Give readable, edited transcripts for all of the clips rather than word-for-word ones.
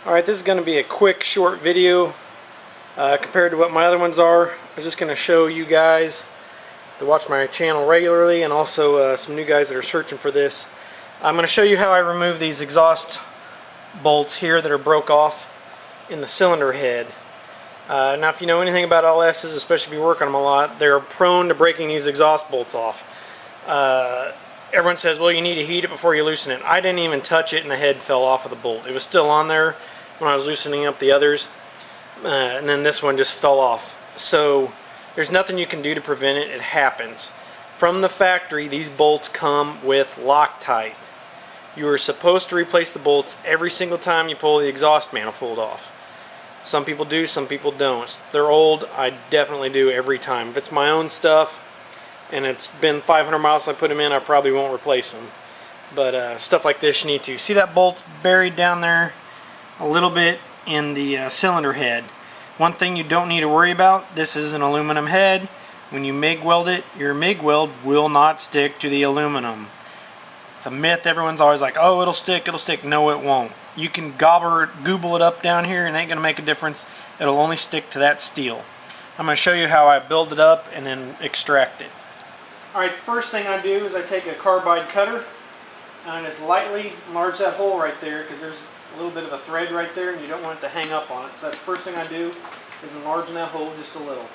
Alright, this is going to be a quick, short video compared to what my other ones are. I'm just going to show you guys that watch my channel regularly, and also some new guys that are searching for this. I'm going to show you how I remove these exhaust bolts here that are broke off in the cylinder head. Now, if you know anything about LSs, especially if you work on them a lot, they're prone to breaking these exhaust bolts off. Everyone says, well, you need to heat it before you loosen it. I didn't even touch it and the head fell off of the bolt. It was still on there when I was loosening up the others, and then this one just fell off. So there's nothing you can do to prevent it. It happens. From the factory, these bolts come with Loctite. You are supposed to replace the bolts every single time you pull the exhaust manifold off. Some people do, some people don't. If they're old, I definitely do every time. If it's my own stuff and it's been 500 miles I put them in, I probably won't replace them. But stuff like this you need to. See that bolt's buried down there a little bit in the cylinder head. One thing you don't need to worry about, this is an aluminum head. When you MIG weld it, your MIG weld will not stick to the aluminum. It's a myth. Everyone's always like, oh, it'll stick, it'll stick. No, it won't. You can gooble it up down here and it ain't going to make a difference. It'll only stick to that steel. I'm going to show you how I build it up and then extract it. Alright, the first thing I do is I take a carbide cutter and I just lightly enlarge that hole right there, because there's a little bit of a thread right there and you don't want it to hang up on it. So that's the first thing I do, is enlarge that hole just a little.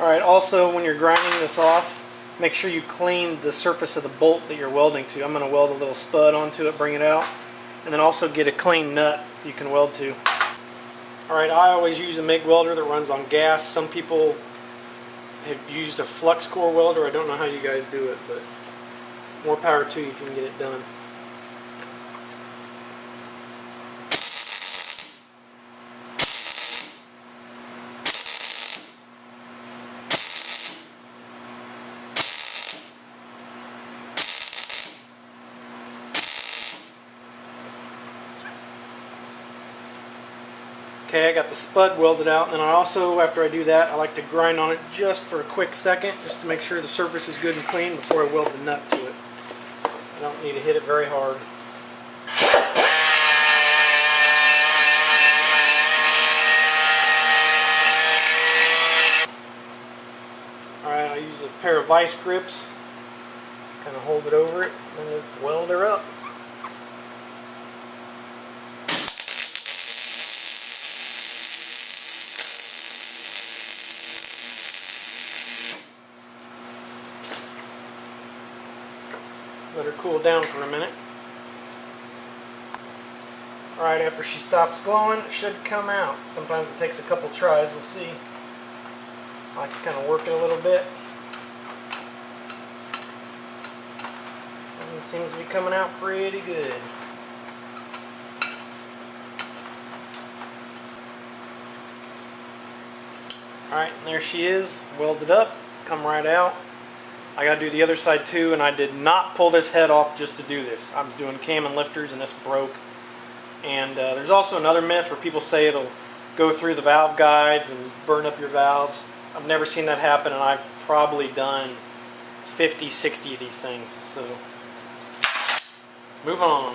Alright, also when you're grinding this off, make sure you clean the surface of the bolt that you're welding to. I'm going to weld a little spud onto it, bring it out, and then also get a clean nut you can weld to. Alright, I always use a MIG welder that runs on gas. Some people have used a flux core welder. I don't know how you guys do it, but more power to you if you can get it done. Okay, I got the spud welded out, and then I also, after I do that, I like to grind on it just for a quick second, just to make sure the surface is good and clean before I weld the nut to it. I don't need to hit it very hard. Alright, I use a pair of vice grips, kind of hold it over it, and then just weld her up. Let her cool down for a minute. Alright, after she stops glowing, it should come out. Sometimes it takes a couple tries, we'll see. I like to kind of work it a little bit. And it seems to be coming out pretty good. Alright, and there she is, welded up, come right out. I got to do the other side too, and I did not pull this head off just to do this. I was doing cam and lifters and this broke. And there's also another myth where people say it'll go through the valve guides and burn up your valves. I've never seen that happen, and I've probably done 50, 60 of these things. So, move on.